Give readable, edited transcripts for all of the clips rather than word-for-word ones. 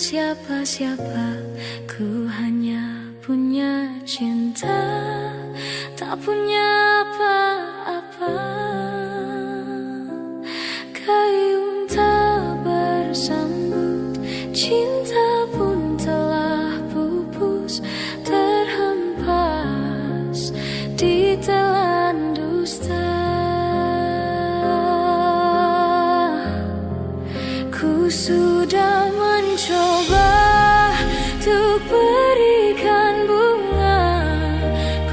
siapa-siapa, ku hanya punya cinta, tak punya apa-apa. Gayung tak bersambut, cinta pun telah pupus, terhempas di telan dusta. Ku sudah mencoba untuk berikan bunga,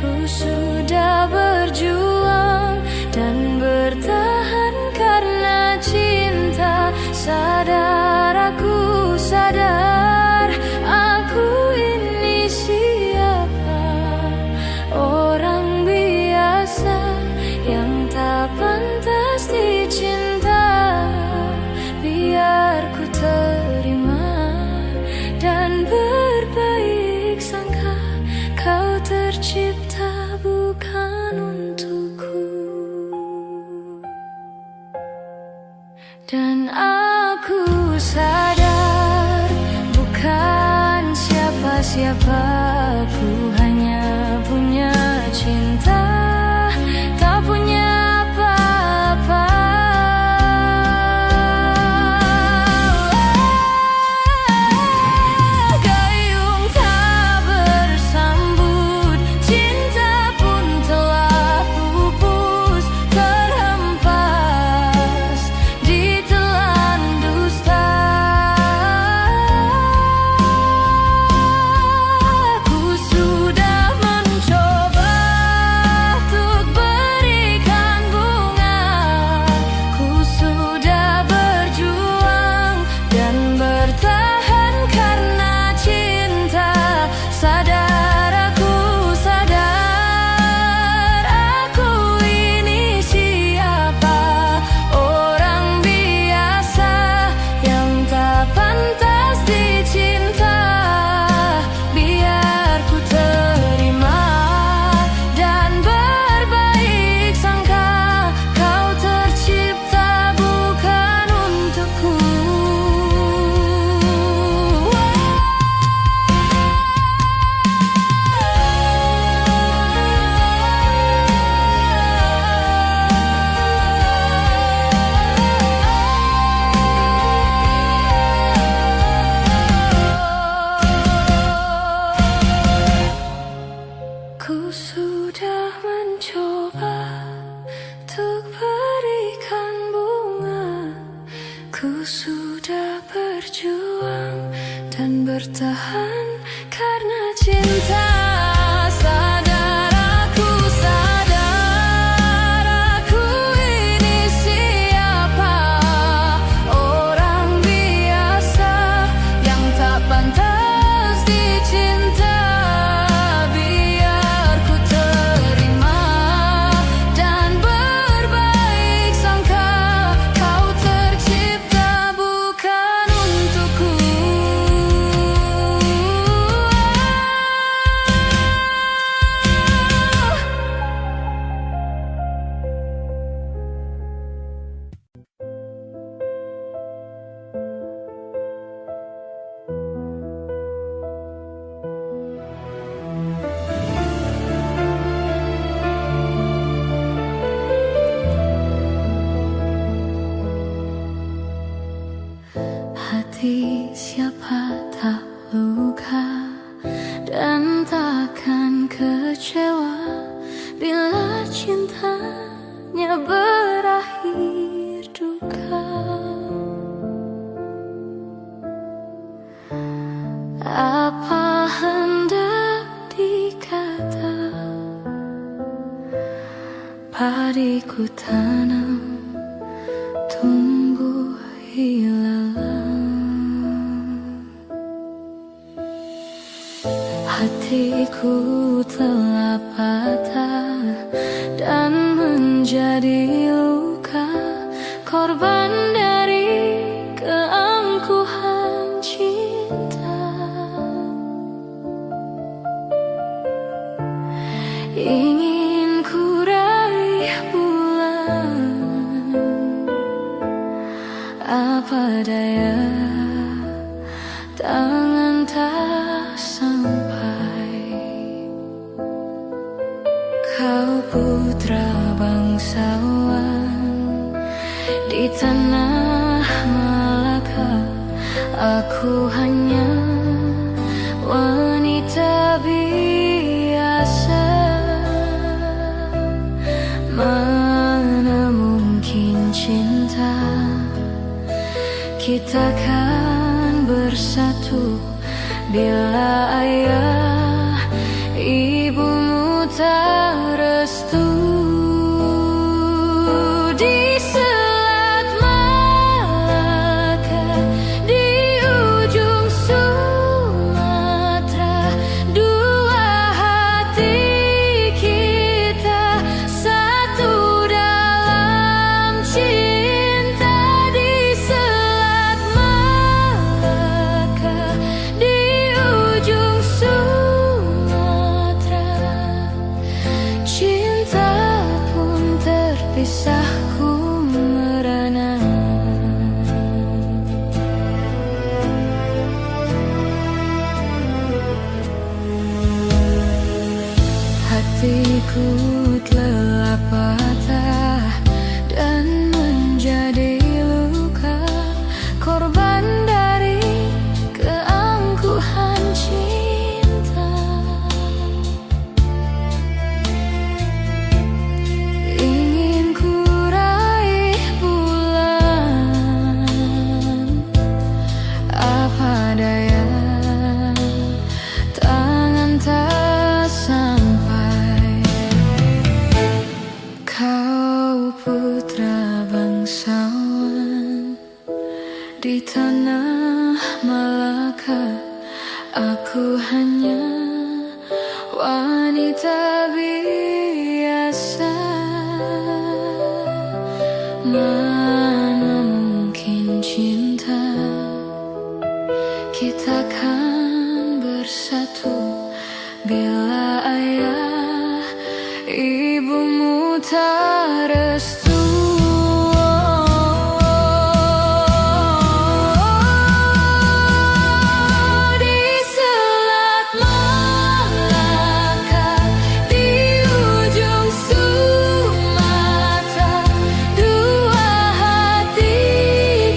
ku sudah berjuang dan bertahan karena cinta. Sadar, aku sadar, aku ini siapa, orang biasa yang tak pantas dicinta. Biar ku terima dan berbaik sangka, kau tercipta bukan untukku. Dan aku sadar bukan siapa-siapa, ku hanya punya cinta, tak punya apa-apa. Gayung tak bersambut, cinta pun telah pupus, terhempas di telan dusta. Ku sudah mencoba untuk berikan bunga, ku sudah berjuang dan bertahan karena cinta. Sadar, aku sadar, aku ini siapa, orang biasa yang tak pantas dicinta. Biar ku terima dan berbaik sangka, kau tercipta bukan untukku. Ku sudah mencoba untuk berikan bunga, ku sudah berjuang dan bertahan karena cinta. Sadar, aku sadar, aku ini siapa, orang biasa yang tak pantas dicinta. Biar ku terima dan berbaik sangka, kau tercipta bukan untukku. Hati siapa tak luka dan takkan kecewa bila cintanya berakhir duka. Apa hendak dikata, padiku tanam tumbuh hilang. Hatiku telah patah dan menjadi luka, korban dari keangkuhan cinta. Ingin ku raih bulan, apa daya tangan tak sampai. Kau putra bangsawan di tanah Malaka, aku hanya wanita biasa. Mana mungkin cinta kita kan bersatu bila ayah ibumu tak restu. Di Selat Malaka, di ujung Sumatera, dua hati kita satu dalam cinta. Di Selat Malaka, di ujung Sumatera, cinta pun terpisahku merana. Hatiku telah patah dan menjadi luka, korban dari keangkuhan cinta. Ingin ku raih bulan, apa daya tangan tak sampai. Kau putra bangsawan di tanah Malaka, aku hanya wanita biasa. Mana mungkin cinta kita kan bersatu bila ayah ibumu tak restu. Di Selat Malaka, di ujung Sumatera, dua hati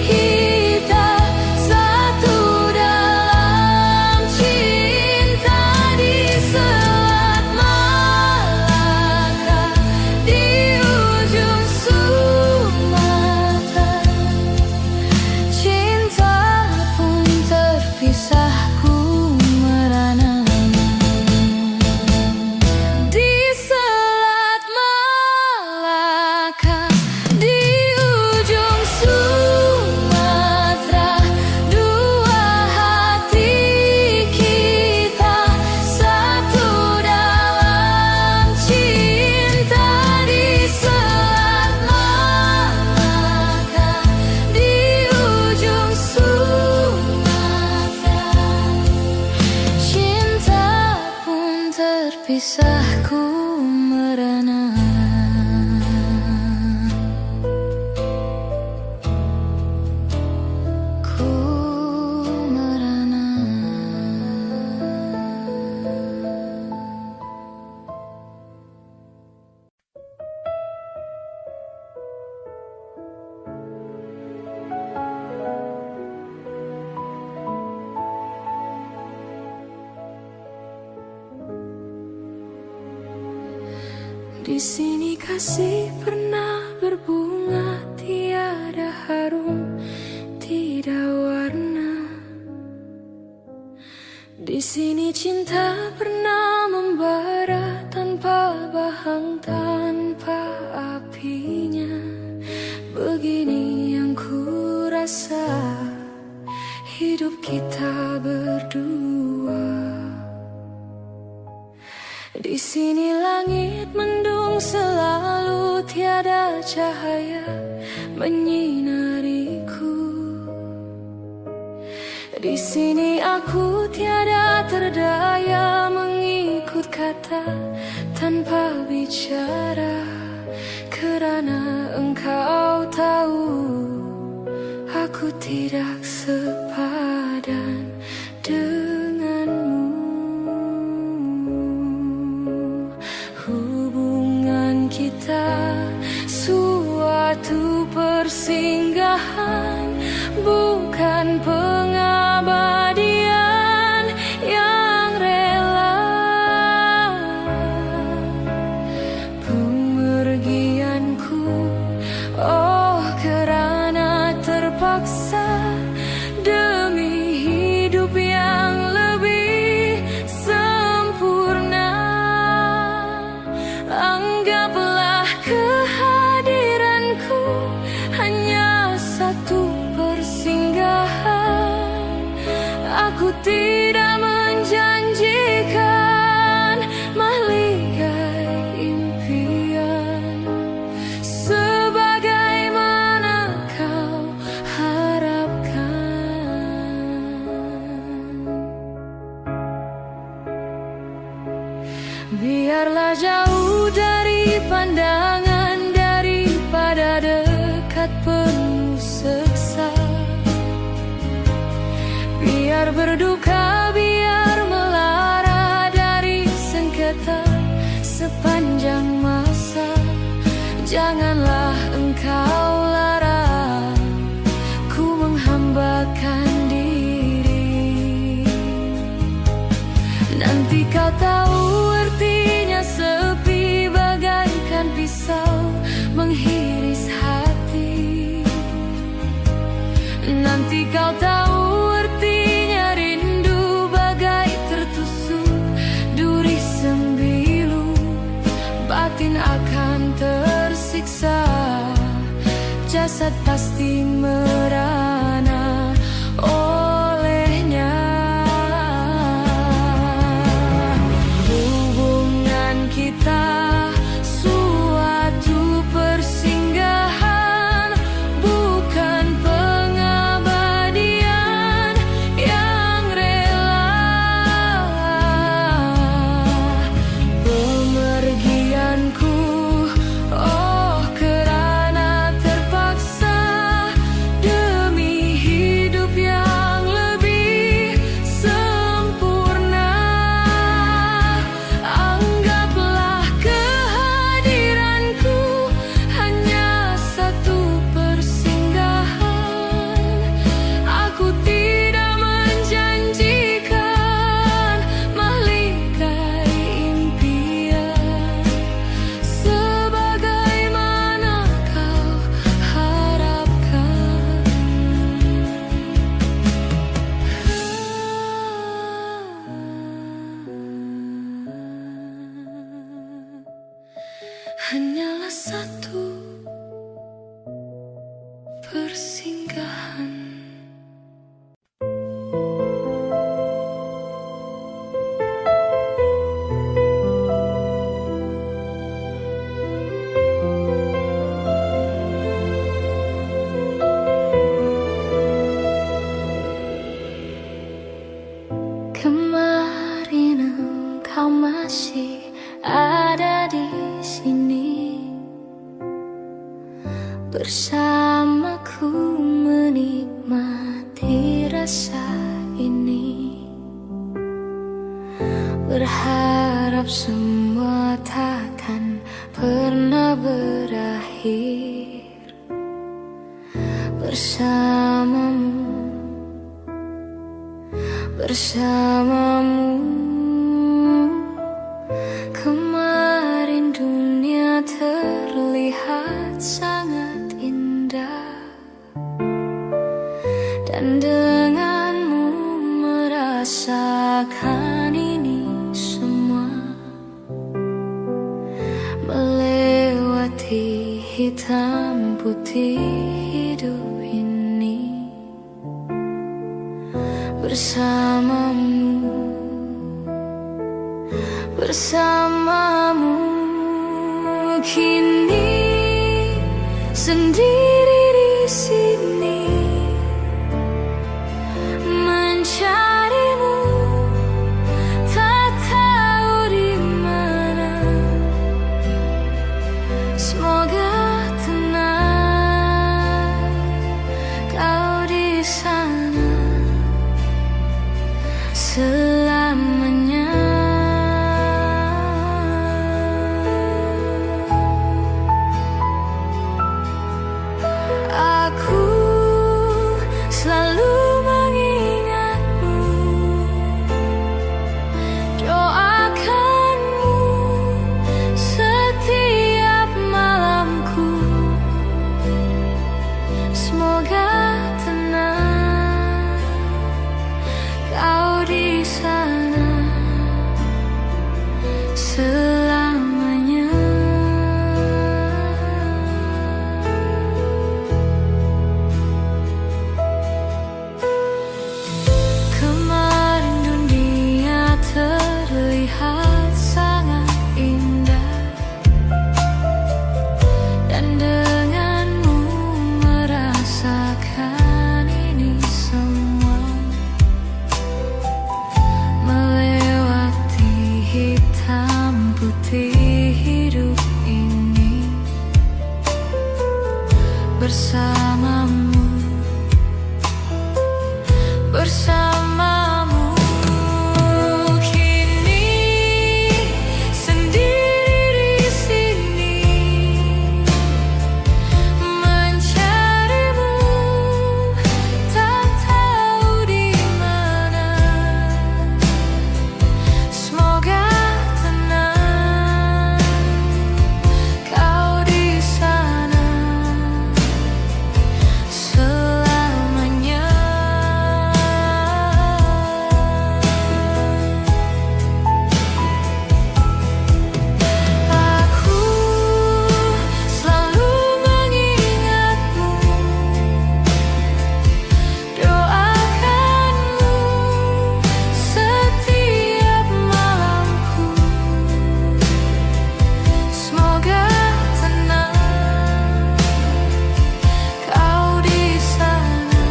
kita satu dalam cinta. Di Selat Malaka, di ujung Sumatera, cinta pun terpisahku merana. Di Selat Malaka, di ujung Sumatera, dua hati kita satu dalam cinta. Di Selat Malaka, di ujung Sumatera, cinta pun terpisahku merana. Ku merana. Di sini kasih pernah berbunga, tiada harum, tidak warna. Di sini cinta pernah membara tanpa bahang, tanpa apinya. Begini yang ku rasa hidup kita berdua. Di sini langit mendung selalu, tiada cahaya menyinariku. Di sini aku tiada terdaya mengikut kata tanpa bicara, kerana engkau tahu aku tidak sepadan tidak menjanjikan mahligai impian sebagaimana kau harapkan. Biarlah jauh dari pandangan daripada dekat penuh seksa. Biar berduka, biar melara dari sengketa sepanjang masa. Janganlah engkau larang ku menghambakan diri. Nanti kau tahu artinya sepi bagaikan pisau menghiris hati. Nanti kau tahu artinya rindu bagai tertusuk duri sembilu. Batin akan tersiksa, jasad pasti merana olehnya. Hubungan kita suatu persinggahan, bukan pengabadian yang rela. Pemergianku, oh kerana terpaksa demi hidup yang lebih sempurna. Anggaplah kehadiranku hanya satu persinggahan. Aku tidak menjanjikan mahligai impian sebagaimana kau harapkan. Hanyalah satu persinggahan. Kemarin engkau masih ada di sini bersamaku menikmati rasa ini. Berharap semua takkan pernah berakhir bersamamu. Kemarin dunia terlihat sangat indah, dan denganmu merasakan ini semua. Melewati hitam putih hidup ini bersamamu. Kini sendiri di sini mencarimu, tak tahu di mana. Semoga tenang kau di sana selamanya. Aku selalu mengingatmu, doakanmu setiap malamku. Semoga tenang kau di sana selamanya. Kemarin bersamamu. Kini sendiri di sini, mencarimu, tak tahu di mana. Semoga tenang kau di sana selamanya. Aku selalu mengingatmu, doakanmu setiap malamku. Semoga tenang kau di sana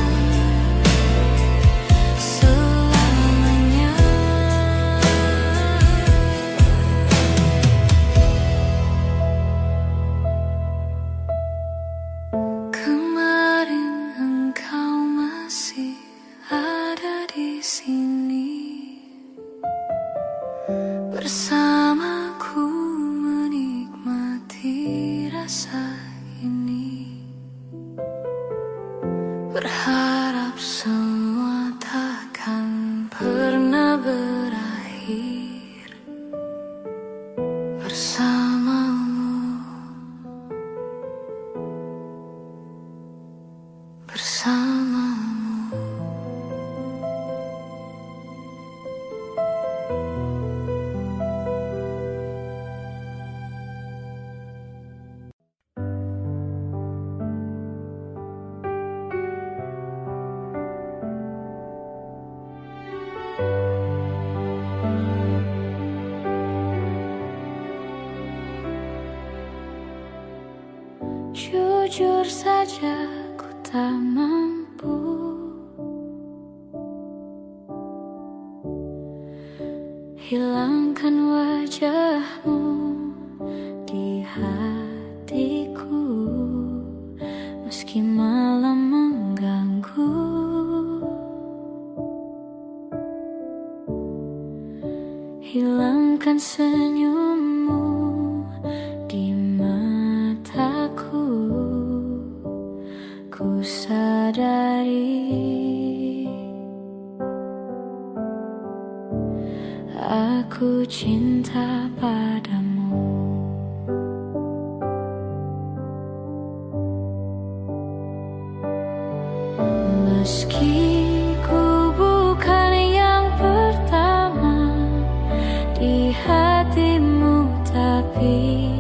selamanya. Kemarin engkau masih ada di sini, bersamaku menikmati rasa ini. Berharap semua takkan pernah berakhir bersamamu, bersamamu. Jujur saja ku tak mampu hilangkan wajahmu di hatiku, meski malam mengganggu. Hilangkan senyummu di mataku, ku sadari aku cinta padamu. Meski ku bukan yang pertama di hatimu, tapi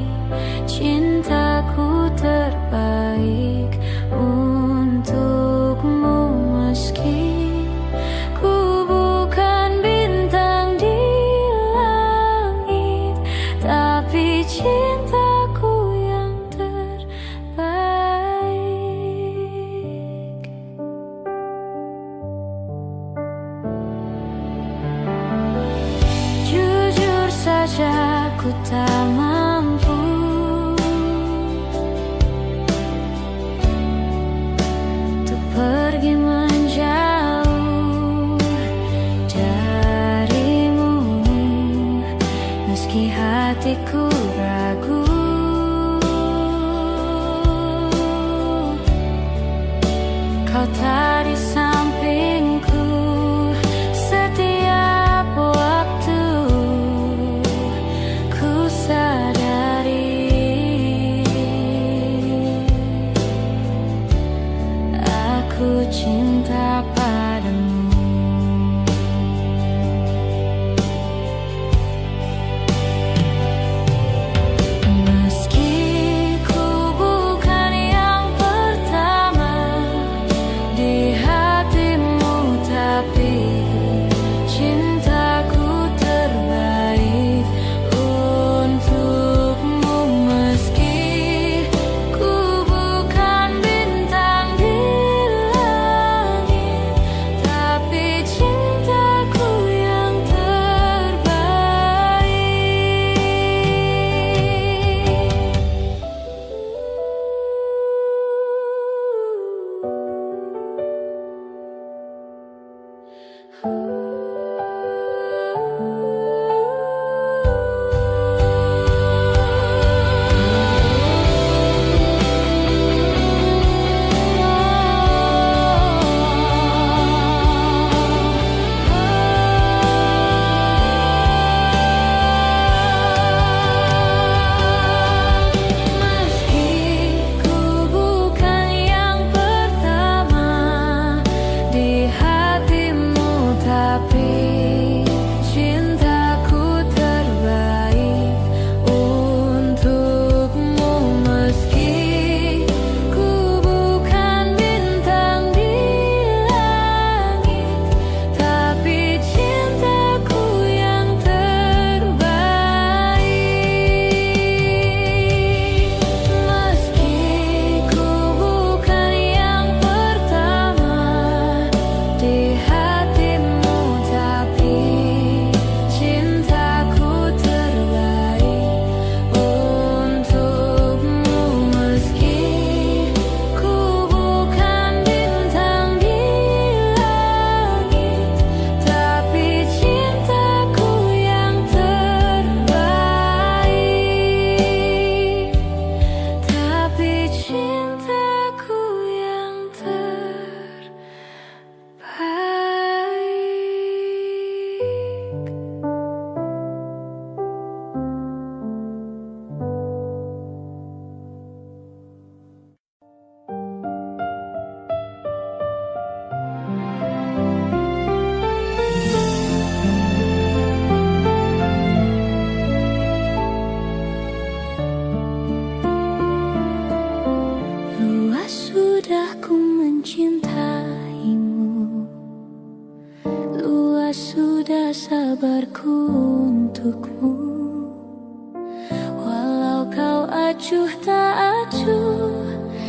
cintaku terbaik untukmu. Meski ku bukan bintang di langit, sabarku untukmu. Walau kau acuh tak acuh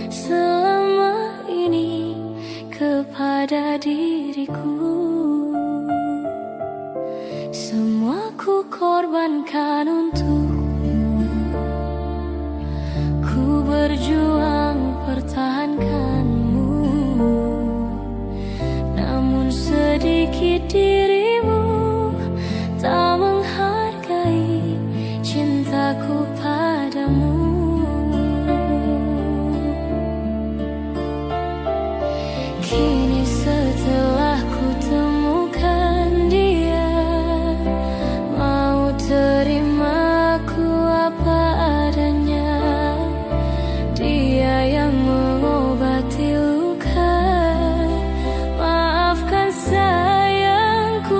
selama ini kepada diriku, semua ku korbankan untukmu. Ku berjuang pertahankanmu, namun sedikit dirimu tak menghargai cintaku padamu. Kini setelah ku temukan dia, mau terimaku apa adanya. Dia yang mengobati luka, maafkan sayangku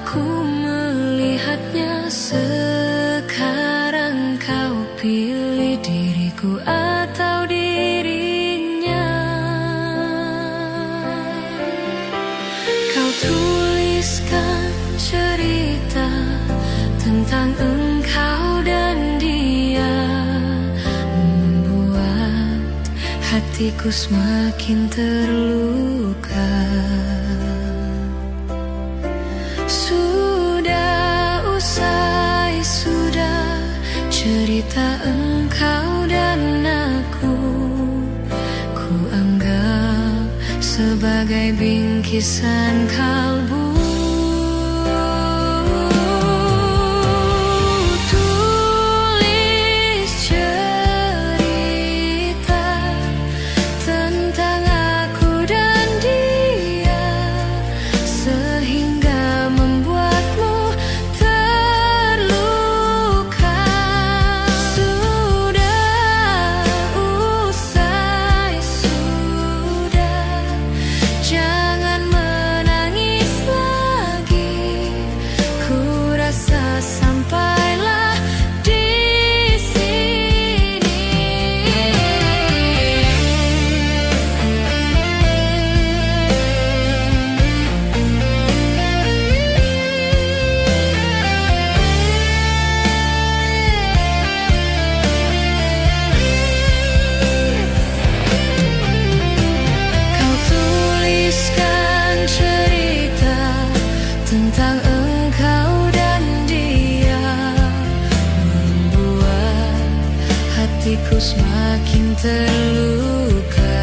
aku melihatnya. Sekarang kau pilih diriku atau dirinya. Kau tuliskan cerita tentang engkau dan dia, membuat hatiku semakin terluka. Sudah usai, sudah cerita engkau dan aku, ku anggap sebagai bingkisan kalbu. Tentang engkau dan dia, membuat hatiku semakin terluka.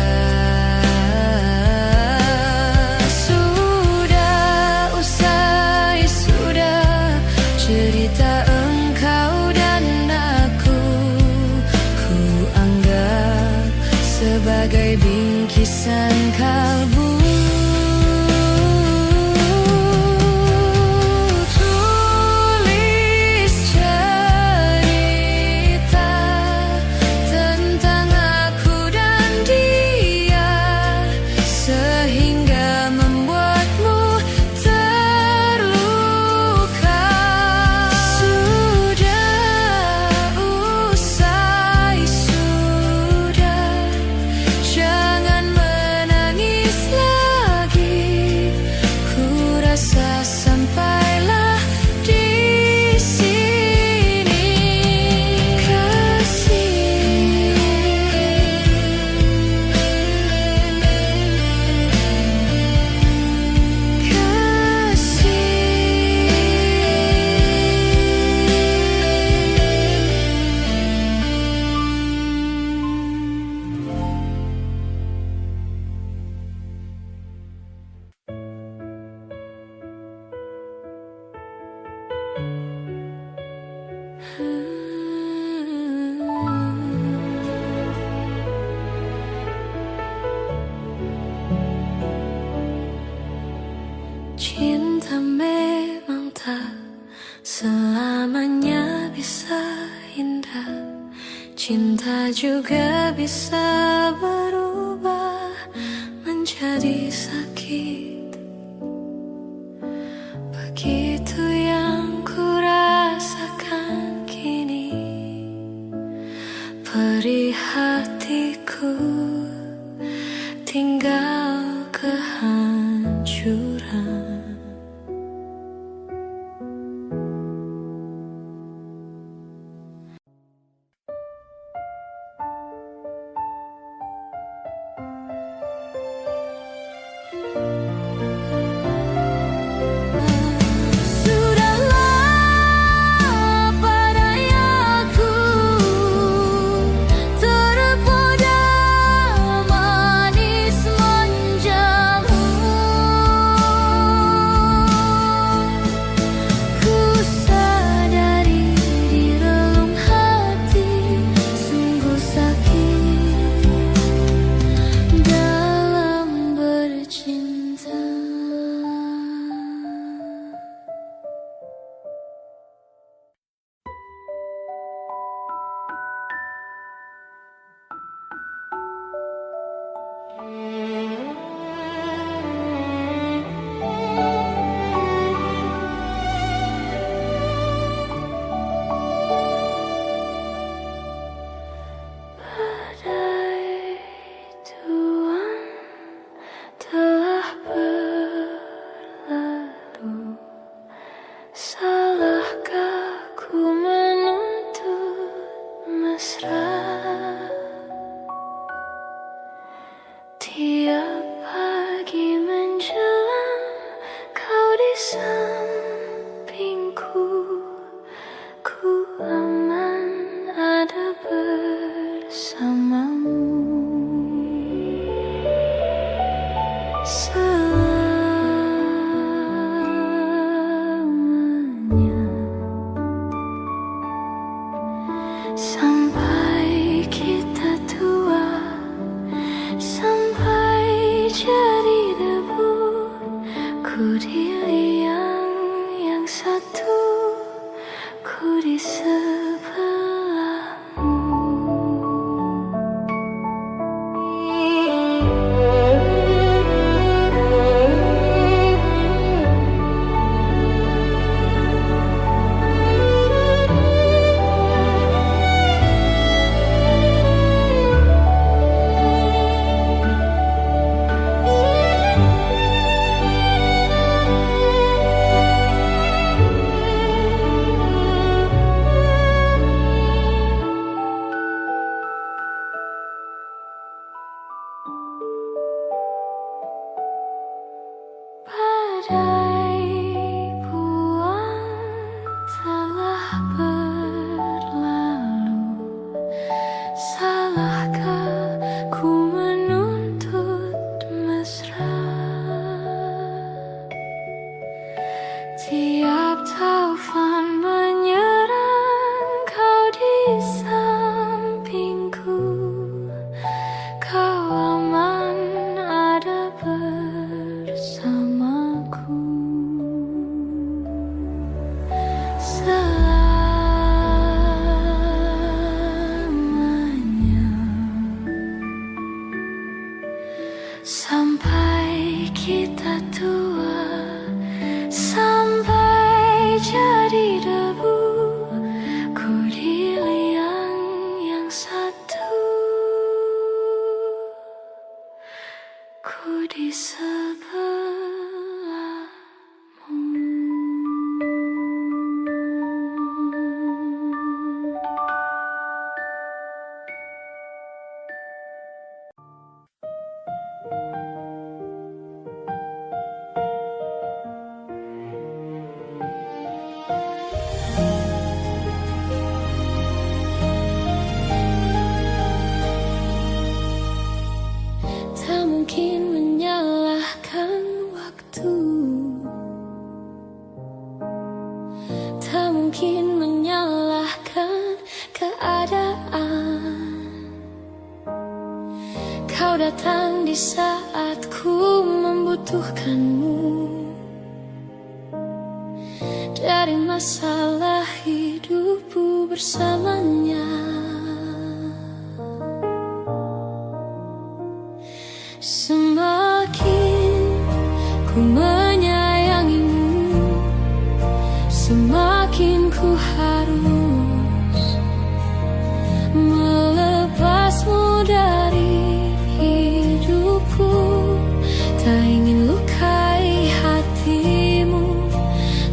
Sudah usai, sudah cerita engkau dan aku, ku anggap sebagai bingkisan kalbu. Cinta memang tak selamanya bisa indah. Cinta juga bisa berubah menjadi sakit. Begitu yang ku rasakan kini, perih hatiku tinggal kehancuran. Sudah satu, ku di sebelahmu. Badai bulan telah berlalu, salahkah ku menuntut mesra? Tiap taufan menyerang, kau di sampingku, kau aman ada bersamaku. Selamanya, sampai kita tua, sampai jadi debu, ku di liang yang satu, ku di tak mungkin menyalahkan waktu, tak mungkin menyalahkan keadaan. Kau datang di saat ku membutuhkanmu, dari masalah hidupku bersamanya. Semakin ku menyayangimu, semakin ku harus melepasmu dari hidupku. Tak ingin lukai hatimu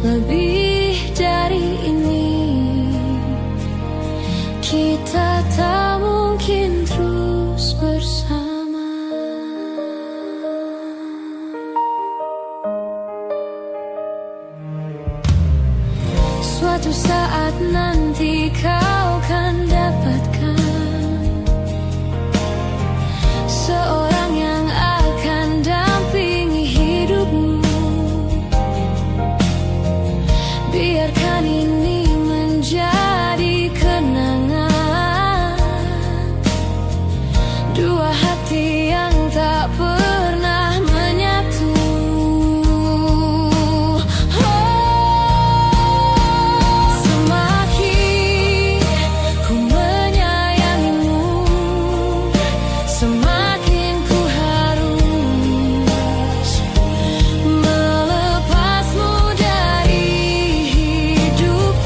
lebih dari ini. Kita tak mungkin terus bersama. Suatu saat nanti kau akan dapatkan seorang yang akan dampingi hidupmu. Biarkan ini menjadi kenangan, dua hati yang tak pernah menyatu. Semakin ku harus melepasmu dari hidup.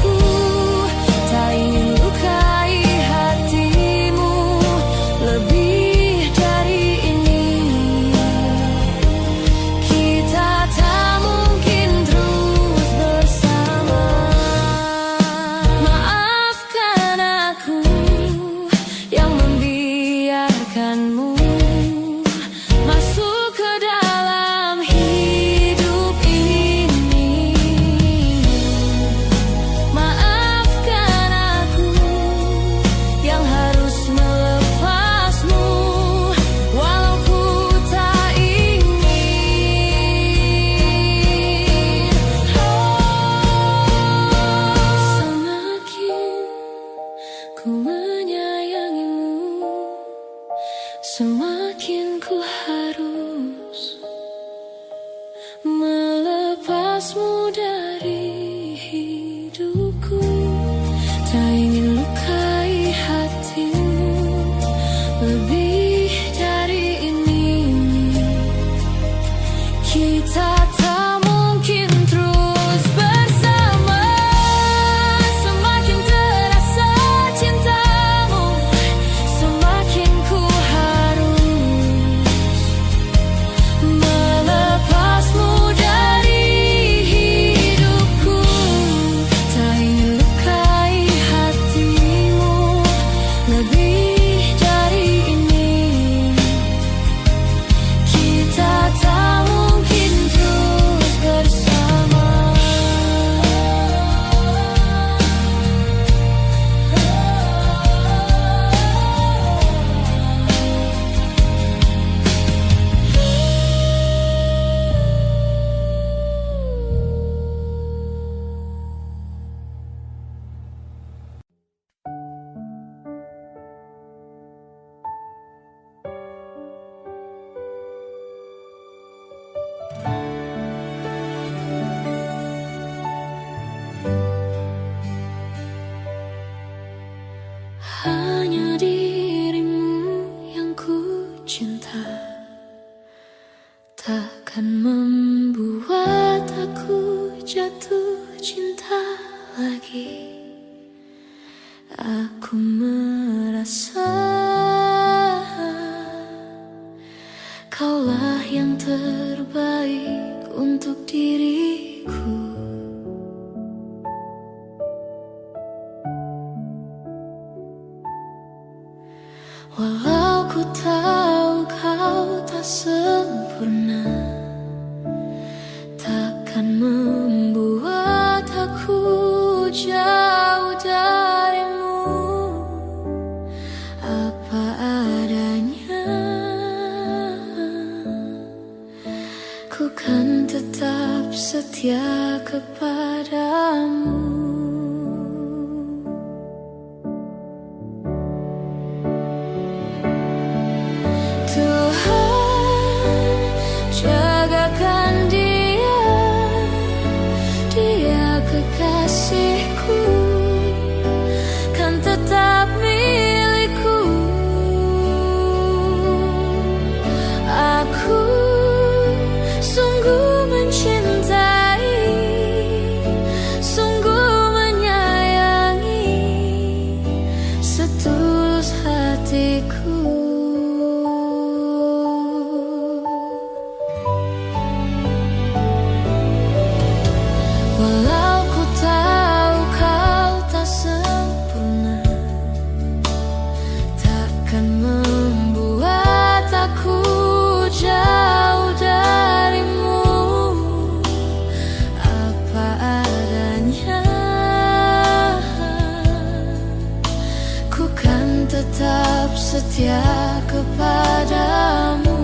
cinta lagi. Aku merasa kaulah yang terbaik untuk diriku. Walau ku tahu kau tak sempurna, takkan membuat aku jauh darimu. Apa adanya, ku kan tetap setia kepadamu. Jagakan dia, dia kekasihku, kan tetap milikku. Aku sungguh mencintai, sungguh menyayangi, setulus hatiku. Walau ku tahu kau tak sempurna, takkan membuat aku jauh darimu. Apa adanya, ku kan tetap setia kepadamu.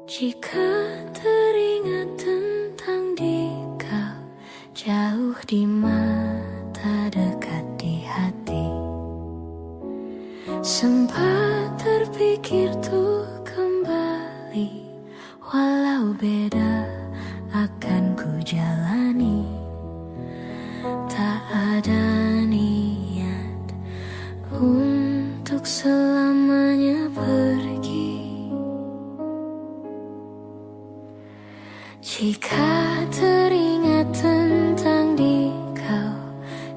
Jika teringat tentang dikau, jauh di mata dekat di hati, sempat terpikir tuh kembali, walau beda akan ku jalani. Tak ada niat untuk selamanya pergi. Jika teringat tentang dikau,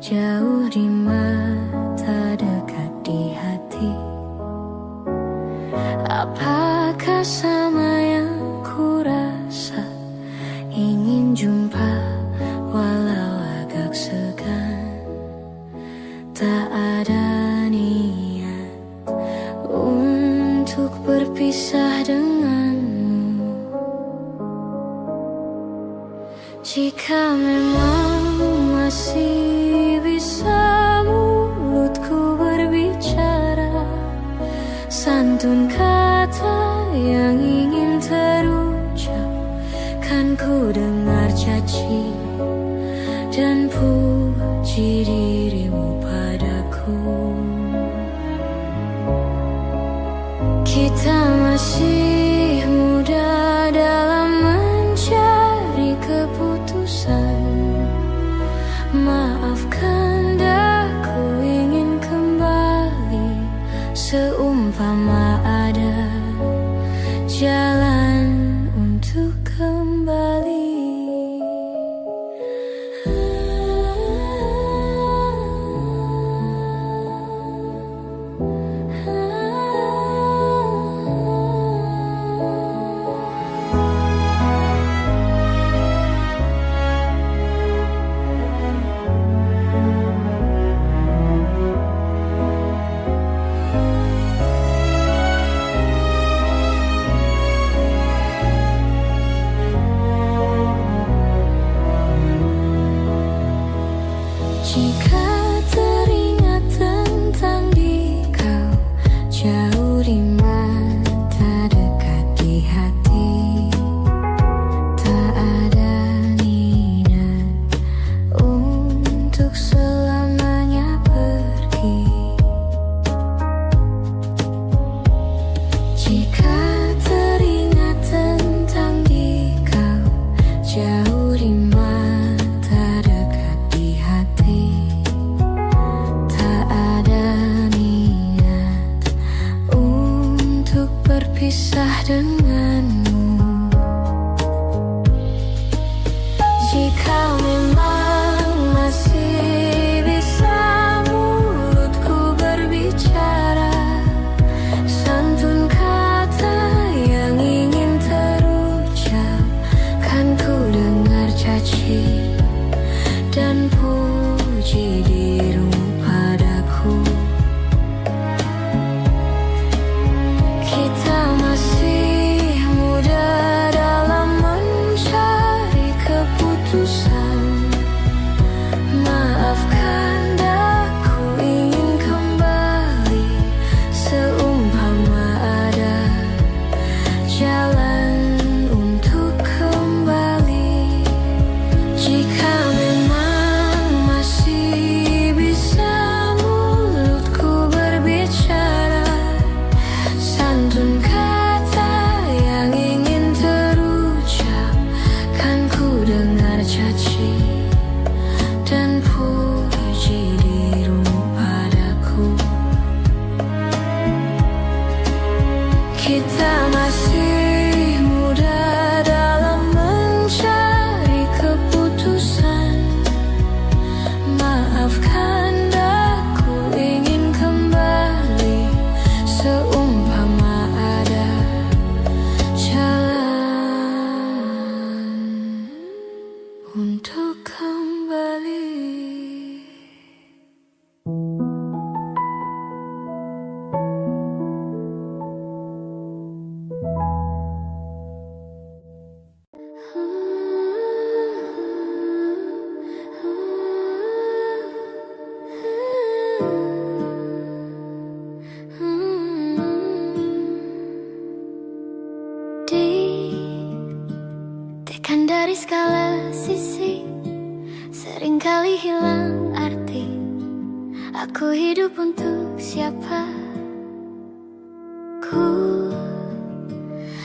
jauh di mata dekat di hati, apakah sama yang ku rasa? Ingin jumpa walau agak segan. Tak ada niat berpisah denganmu. Jika memang masih bisa mulutku berbicara, santun kata yang ingin terucap, kan ku dengar caci dan puji dirimu padaku. Kita masih muda dalam mencari keputusan. Maafkan daku ingin kembali, seumpama ada jalan untuk kembali. Jika teringat tentang dikau, jauh di mata, dekat di hati, tak ada niat untuk selamanya pergi. Jika teringat tentang dikau, jauh di mata, dekat di hati, berpisah denganmu. Jika memang masih bisa mulutku berbicara, santun kata yang ingin terucap, kan ku dengar caci dan puji dirimu padaku. Kita masih muda dalam mencari keputusan. Maafkan daku ingin kembali, seumpama ada jalan untuk kembali. Jika memang masih bisa mulutku berbicara, santun kata yang ingin terucap, kan ku dengar caci dan puji dirimu padaku. Kita masih muda dalam mencari keputusan. Maafkan daku ingin kembali, seumpama ada jalan untuk kembali. Ditekan dari segala sisi, seringkali hilang arti. Aku hidup untuk siapa? Ku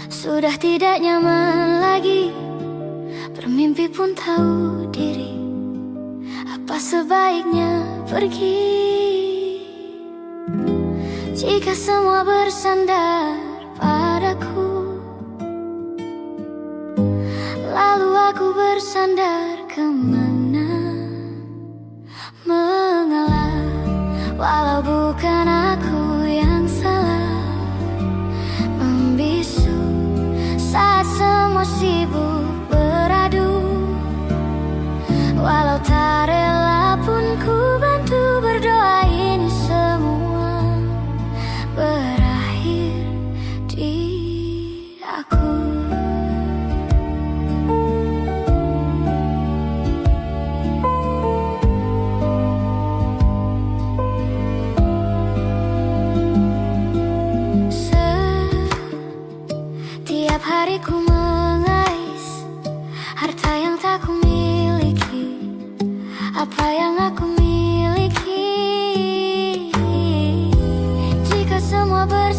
sudah tidak nyaman lagi, bermimpi pun tahu diri. Apa sebaiknya pergi? Jika semua bersandar padaku, lalu aku bersandar kemana? Mengalah, walau bukan aku yang salah. Membisu saat semua sibuk beradu, walau tak rela pun ku bantu berdoa ini semua berakhir di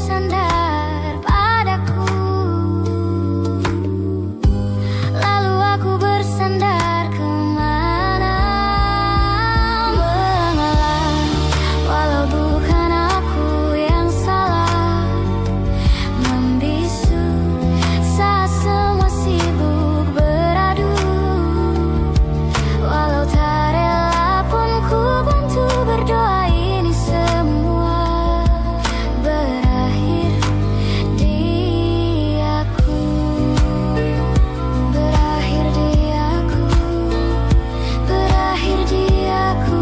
bersandar padaku. Lalu aku bersandar kemana? Mengalah, walau bukan aku yang salah. Membisu saat semua sibuk beradu. Walau tak rela pun ku bantu berdoa, ini semua berakhir di aku. Berakhir di aku. Berakhir di aku.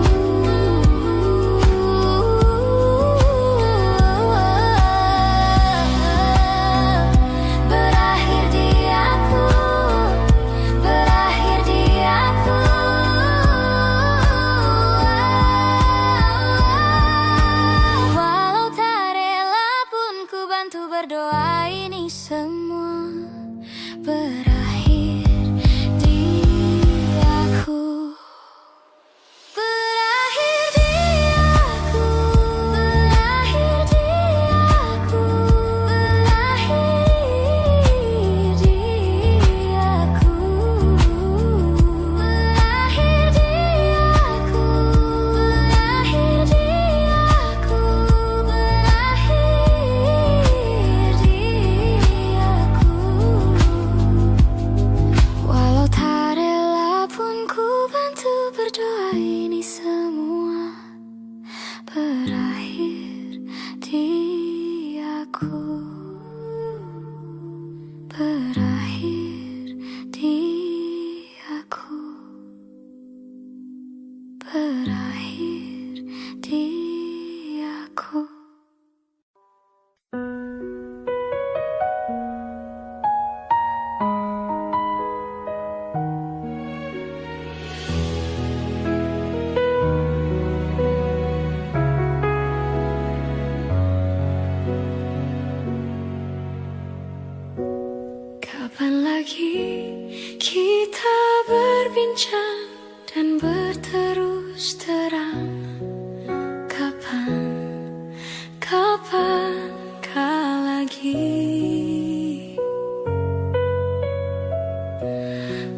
Berakhir di aku. Berakhir di aku. Walau tak rela pun ku bantu berdoa, ini semua berakhir di aku. Berakhir di aku. Berakhir di aku. Berakhir di aku. Berakhir di aku. Berakhir di aku. Berakhir di aku. Walau tak rela pun ku bantu berdoa, ini semua berakhir di aku. Berakhir di aku. Berakhir di aku. Kapan lagi kita berbincang dan berterus terang? Kapankah lagi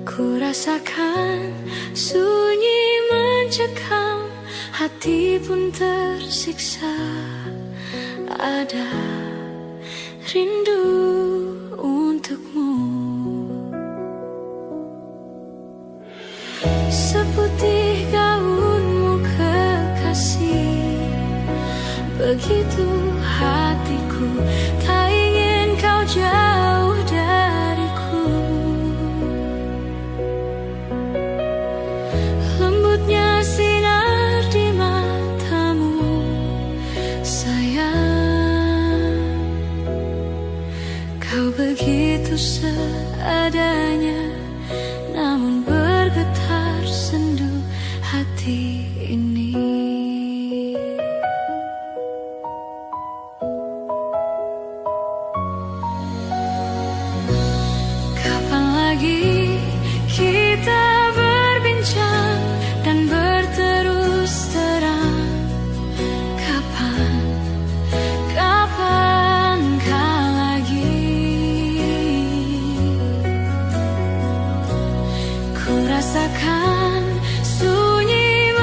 ku rasakan sunyi mencekam, hati pun tersiksa. Ada rindu untukmu, seputih gaunmu kekasih. Begitu hatiku, tak ingin kau jauh dariku. Lembutnya sinar di matamu, sayang. Kau begitu seadanya, namun bergetar sendu hati ini. Kapan lagi kita berbincang dan berterus terang? Kapankah lagi ku rasakan sunyi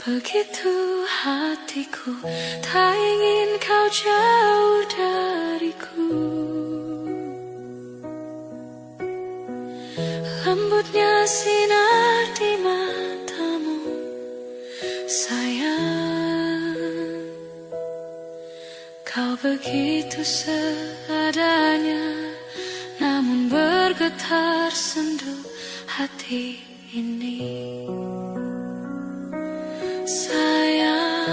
Begitu hatiku tak ingin kau jauh dariku. Lembutnya sinar di matamu, sayang. Kau begitu seadanya, namun bergetar sendu hati ini. Sayang,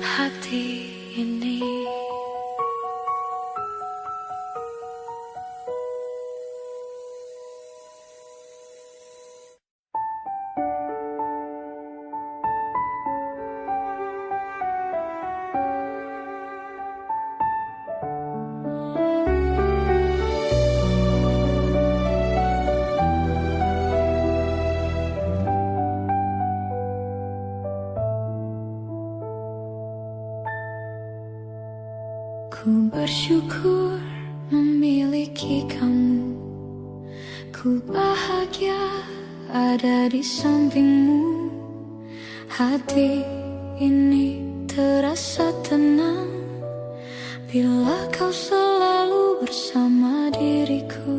hati ini. Ku bersyukur memiliki kamu. Ku bahagia ada di sampingmu. Hati ini terasa tenang bila kau selalu bersama diriku.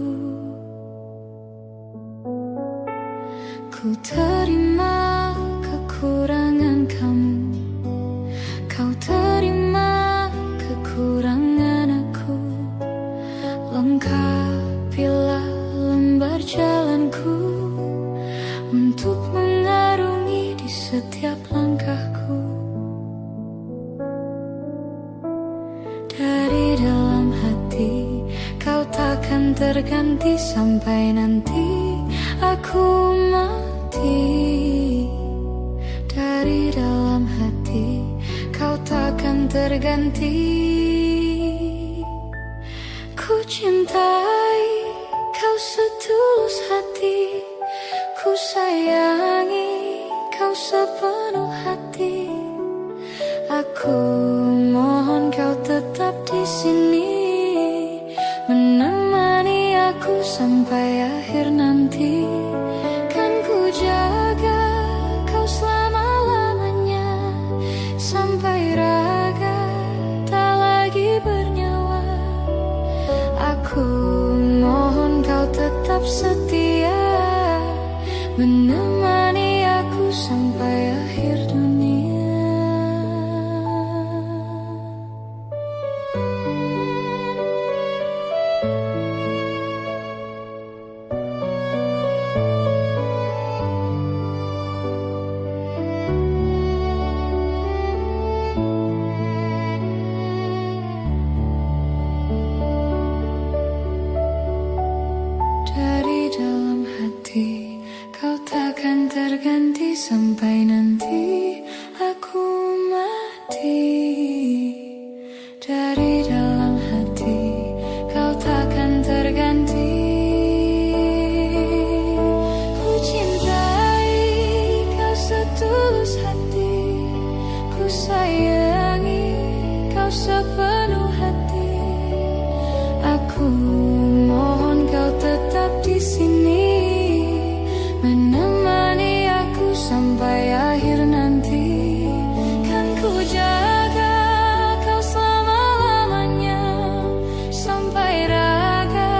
Ku terima kekurangan kamu, kau terima kekurangan aku. Lengkapilah lembar jalanku untuk mengarungi di setiap langkahku. Dari dalam hati kau takkan terganti sampai nanti aku mati. Dari dalam hati kau takkan terganti. Ku cintai kau setulus hati, ku sayangi kau sepenuh hati. Aku mohon kau tetap di sini, menemani aku sampai akhir nanti. Kan ku jaga kau selama-lamanya, sampai raga tak lagi bernyawa. Aku mohon kau tetap setia, menemani aku sampai akhir dunia. Dari dalam hati kau takkan terganti sampai nanti aku mati. Dari dalam hati kau takkan terganti. Ku cintai kau setulus hati, ku sayangi kau sepenuh hati. Aku mohon kau tetap di sini, menemani aku sampai akhir nanti. Kan ku jaga kau selama-lamanya, sampai raga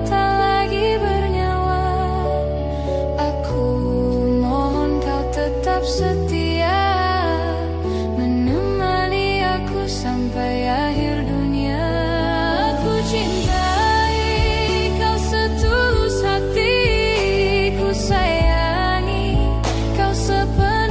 tak lagi bernyawa. Aku mohon kau tetap setia, menemani aku sampai akhir dunia. Aku cintai kau setulus hati, ku sayangi kau sepenuh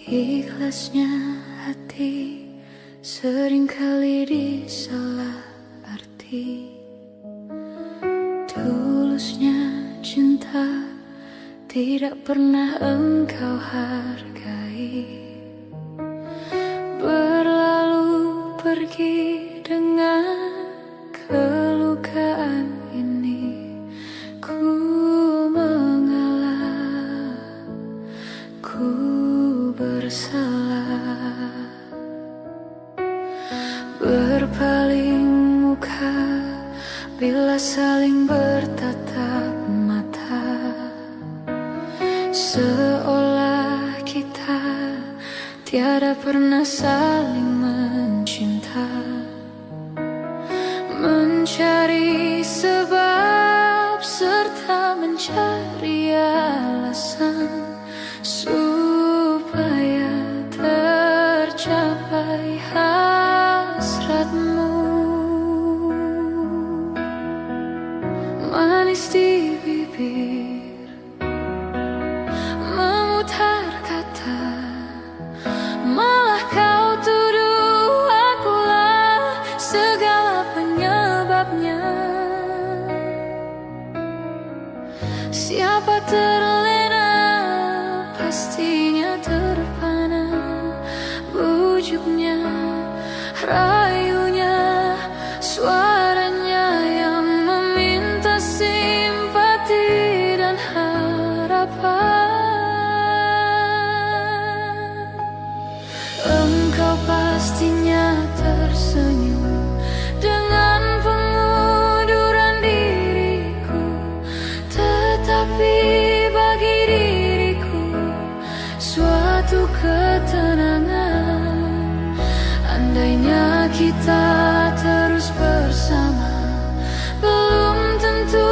Ikhlasnya hati seringkali disalah arti. Tulusnya cinta tidak pernah engkau hargai. Berlalu pergi dengan kelukaan ini. Ku mengalah, ku bersalah. Berpaling muka bila saling bertatap mata, seolah kita tiada pernah saling mencinta. Mencari sebab serta mencari alasan supaya tercapai hasratmu. Manis di bibir, memutar kata, malah kau tuduh akulah segala penyebabnya. Siapa terlena pastinya terpana. Bujuknya, rayunya, suaranya yang meminta simpati dan harapan. Engkau pastinya tersenyum dengan pengunduran diriku, tetapi bagi diriku suatu ketenangan. Andainya kita terus bersama, belum tentu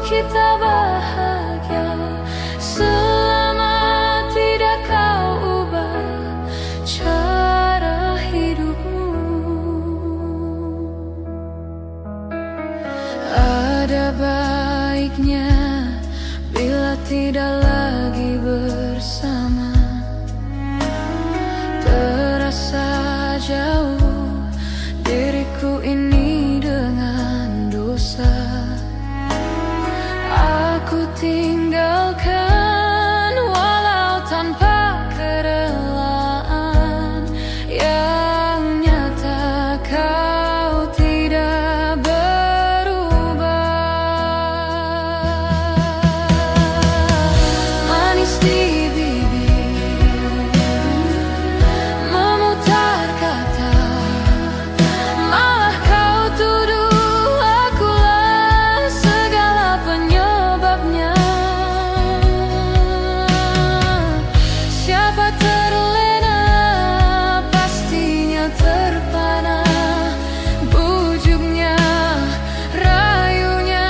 kita bahagia. Selama tidak kau ubah cara hidupmu. Ada baiknya bila tidak lagi bersama. Terasa jauh diriku ini dengan dosa. Aku tinggalkan walau tanpa kerelaan. Yang nyata kau tidak berubah. Manis di bibir, memutar kata, malah kau tuduh akulah segala penyebabnya. Siapa terlena pastinya terpana. Bujuknya, rayunya,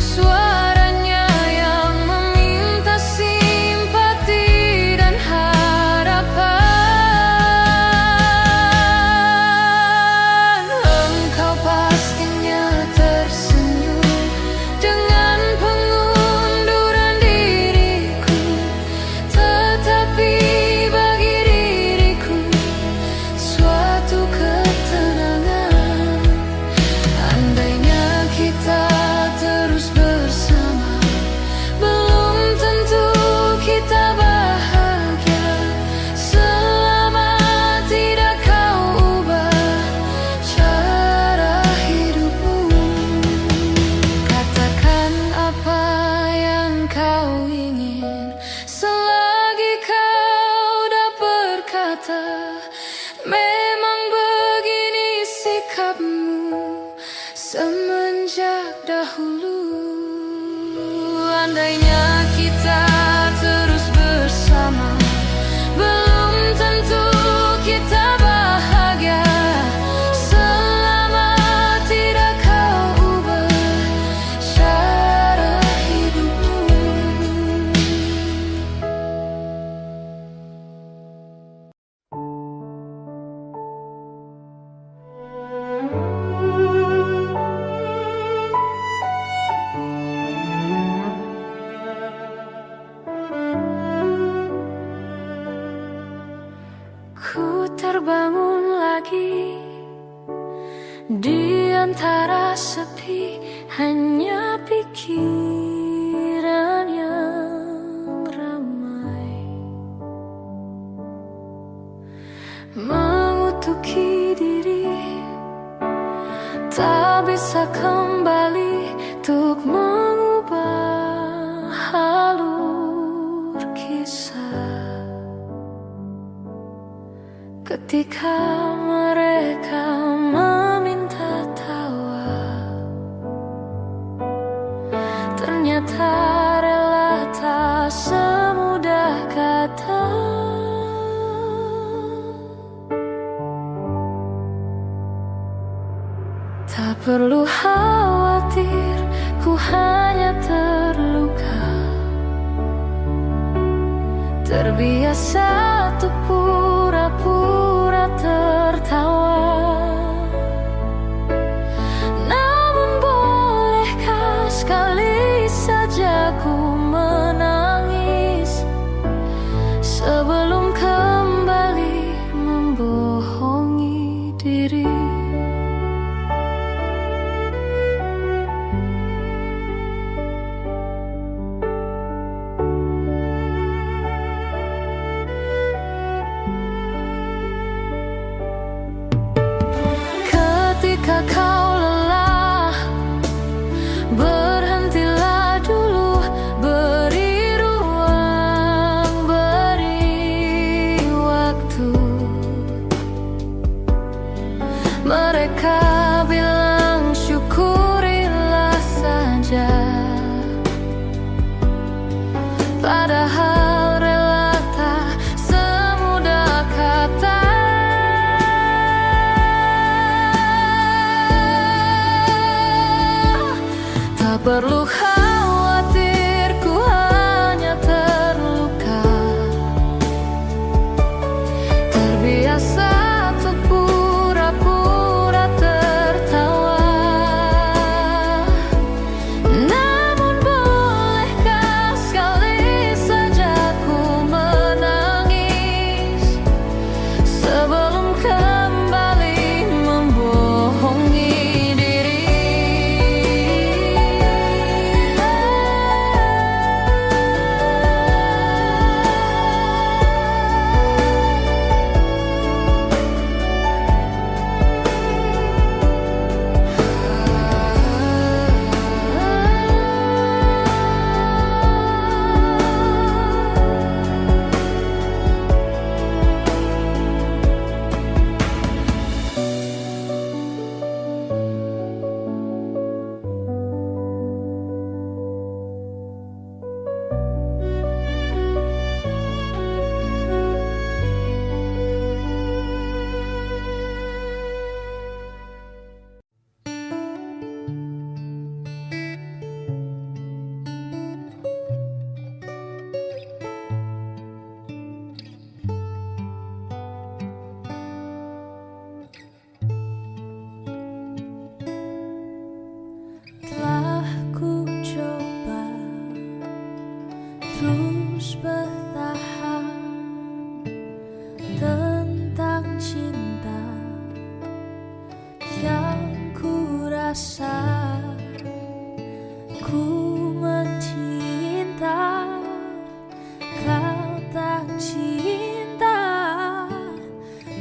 suaranya yang meminta simpati dan harapan. Engkau pastinya tersenyum dengan pengunduran diriku, tetapi bagi diriku suatu ketenangan. Andainya kita terus bersama, belum tentu kita bahagia. Selama tidak kau ubah cara hidupmu. Katakan apa yang kau ingin, selagi kau dah berkata. Memang begini sikapmu semenjak dahulu. Andainya kita terus bersama, belum tentu kita bahagia. Selama tidak kau ubah cara hidupmu. Ku terbangun lagi di antara sepi, hanya pikiran yang ramai mengutuki diri, tak bisa kembali untuk mengubah alur kisah. Ketika mereka meminta tawa, ternyata rela tak semudah kata. Tak perlu khawatir, ku hanya terluka, terbiasa untuk pura-pura tertawa. Namun bolehkah sekali saja ku menangis sebelum kembali membohongi diri. Ketika kau lelah, berhentilah dulu, beri ruang, beri waktu. Mereka bilang syukurilah saja, padahal rela tak semudah kata. Tak perlu khawatir, ku hanya terluka, terbiasa untuk pura-pura tertawa. Namun bolehkah sekali saja ku menangis sebelum kembali membohongi diri. Telah ku coba terus bertahan tentang cinta yang ku rasa. Ku mencinta, kau tak cinta,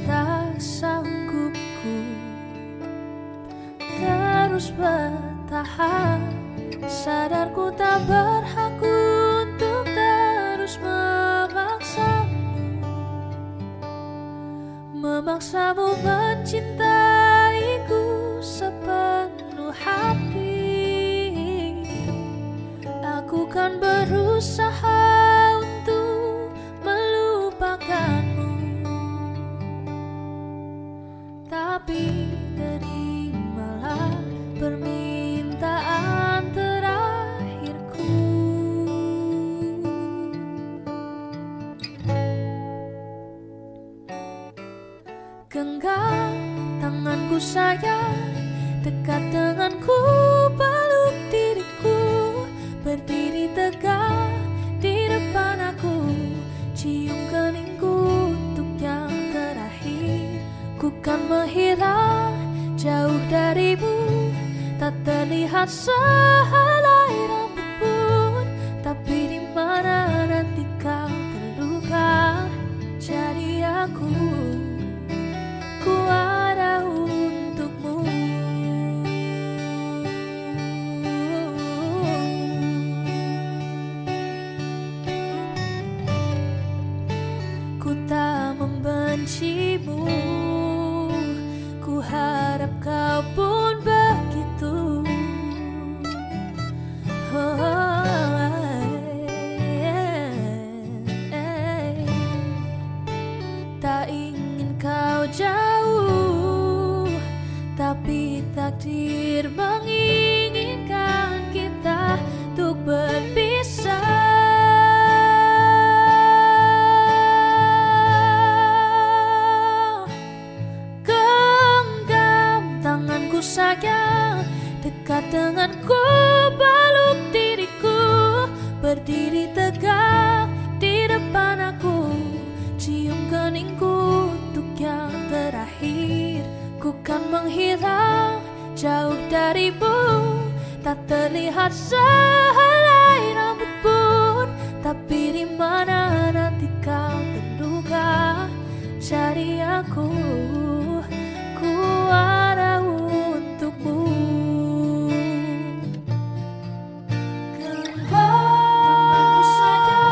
tak sanggup ku terus bertahan. Sadar ku tak berhak untuk terus memaksamu mencintaiku sepenuh hati. Aku kan berusaha untuk melupakanmu, tapi terimalah permintaan terakhirku. Genggam tanganku sayang, dekat denganku, peluk diriku, berdiri tegak di depan aku, cium keningku untuk yang terakhir. terlihat sehelai rambut pun, tapi di mana nanti kau terluka. Jadi aku ada untukmu. Ku tak membencimu, ku harap kau pun begitu. Tak ingin kau jauh, tapi takdir menginginkan kita untuk berpisah. Genggam tanganku sayang, dekat denganku, peluk diriku, berdiri tegak di depan aku, cium keningku untuk yang terakhir. Ku kan menghilang jauh darimu, tak terlihat sehelai rambut pun, tapi di mana nanti kau terluka. Jadi aku ada untukmu. Genggam sayang,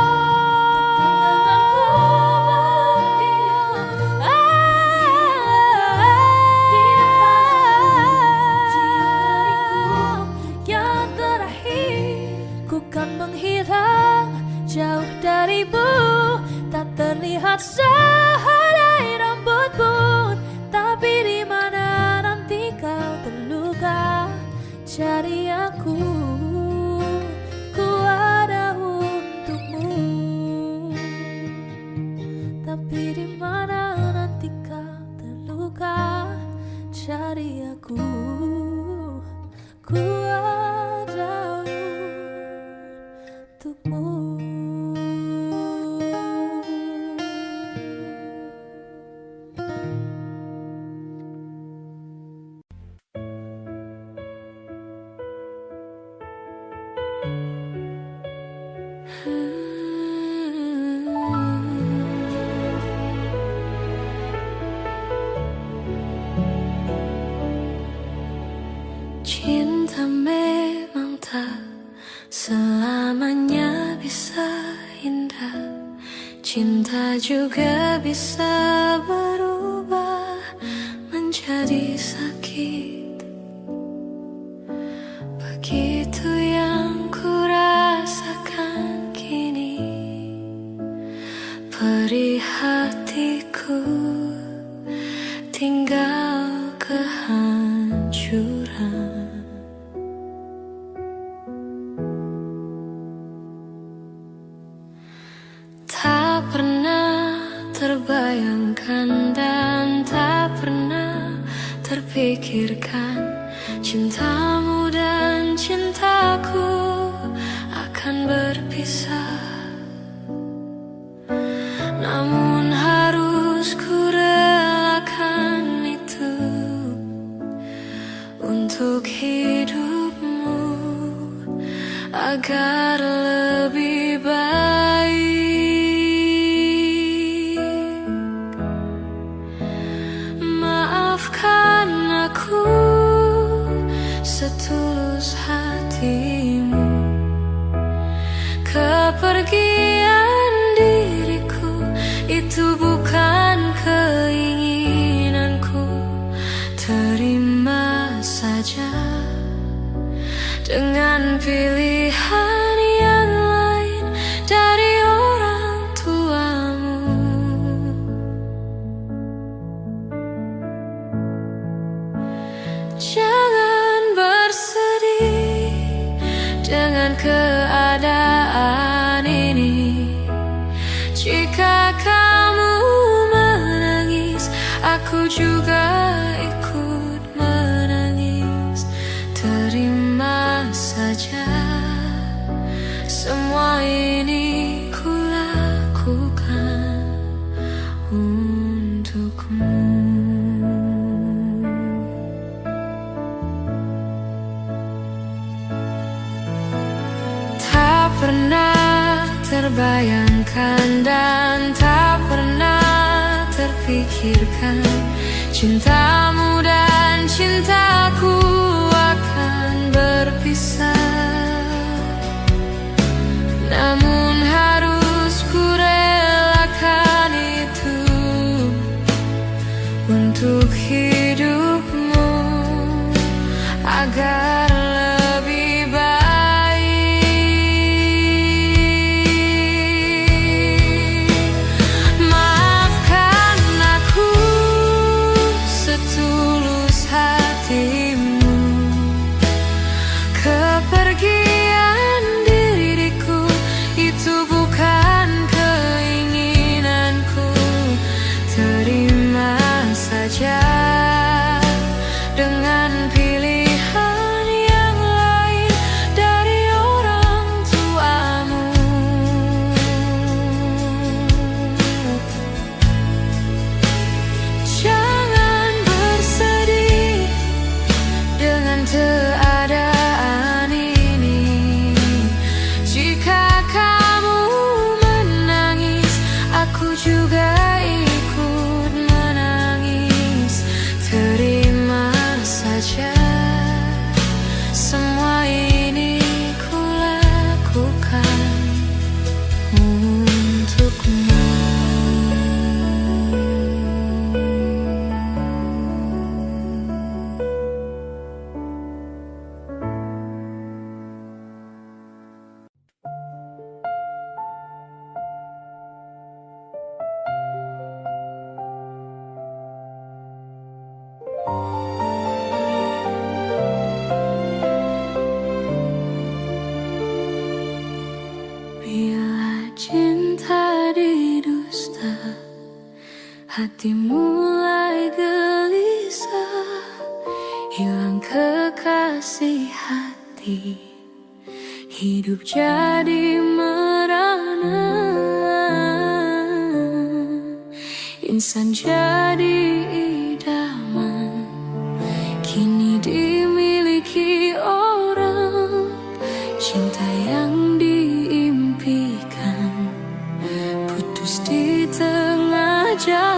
yang terakhir. Ku kan menghilang jauh darimu, tak terlihat sehelai rambut pun, tapi di mana nanti kau terluka. Jadi aku ada untukmu, tapi di mana nanti kau terluka. Jadi aku ada untukmu. Cinta memang tak selamanya bisa indah, cinta juga bisa berubah menjadi sakit. Begitu yang ku rasakan kini, perih hatiku tinggal kehancuran. Tak pernah terbayangkan dan tak pernah terpikirkan, cintamu dan cintaku akan berpisah. Namun harus ku relakan itu untuk hidupmu agar lebih baik. Maafkan aku setulus hatimu, kepergian diriku itu bukan keinginanku. Terima saja dengan pilihan yang lain dari orang tuamu. Jangan bersedih dengan keadaan ini. Jika kamu menangis, aku juga ikut menangis. Terima saja semua ini ku lakukan untukmu. terbayangkan dan tak pernah terpikirkan, cintamu dan cintaku akan berpisah. Namun harus ku relakan itu untuk hidupmu agar lebih baik. Maafkan aku setulus hatimu, kepergian diriku itu bukan keinginanku. Terima saja dengan pilihan yang lain dari orang tuamu. Jangan bersedih dengan keadaan ini. Jika kamu menangis, aku juga ikut menangis. Terima saja semua ini ku lakukan untukmu. Bila cinta didusta, hati mulai gelisah. Hilang kekasih hati, hidup jadi merana. Insan jadi idaman, kini dimiliki orang. Cinta yang diimpikan putus di tengah jalan.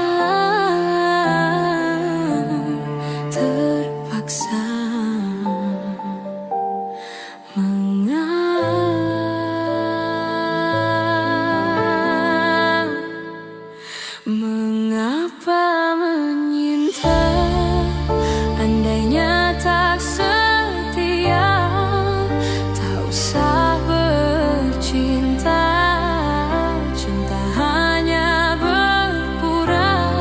Terpaksa mengapa menyinta, andainya tak setia. Tak usah bercinta, cinta hanya berpura.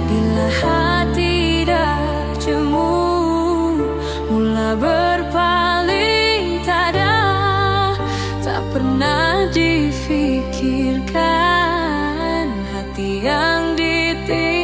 Bila hati dah jemu, mula berpaling tada. Tak pernah difikirkan hati yang ditinggalkan.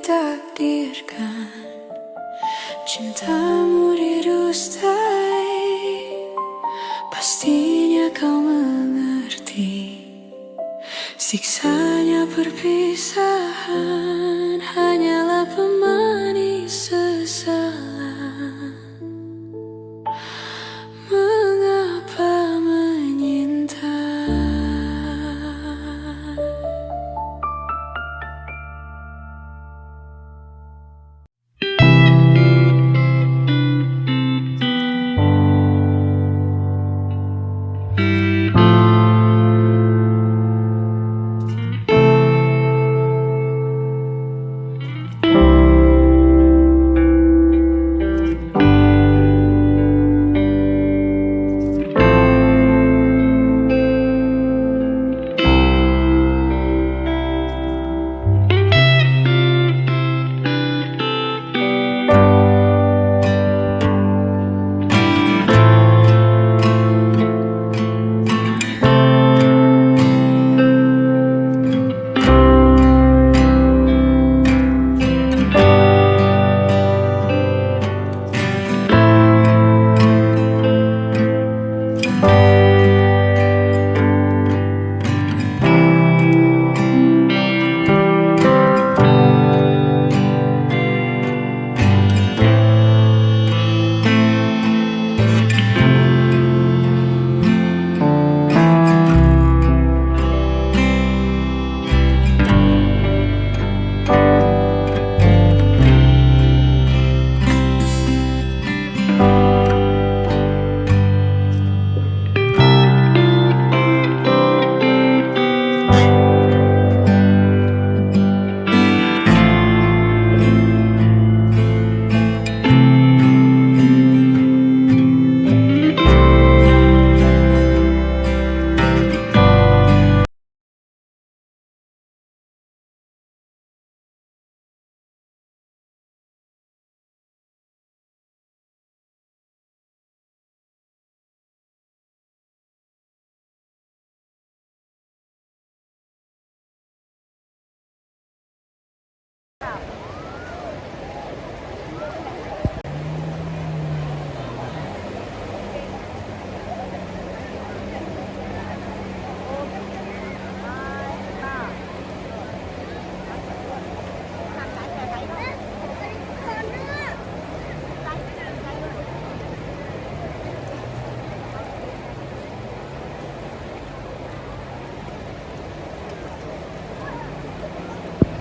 ditakdirkan, cintamu didustakan.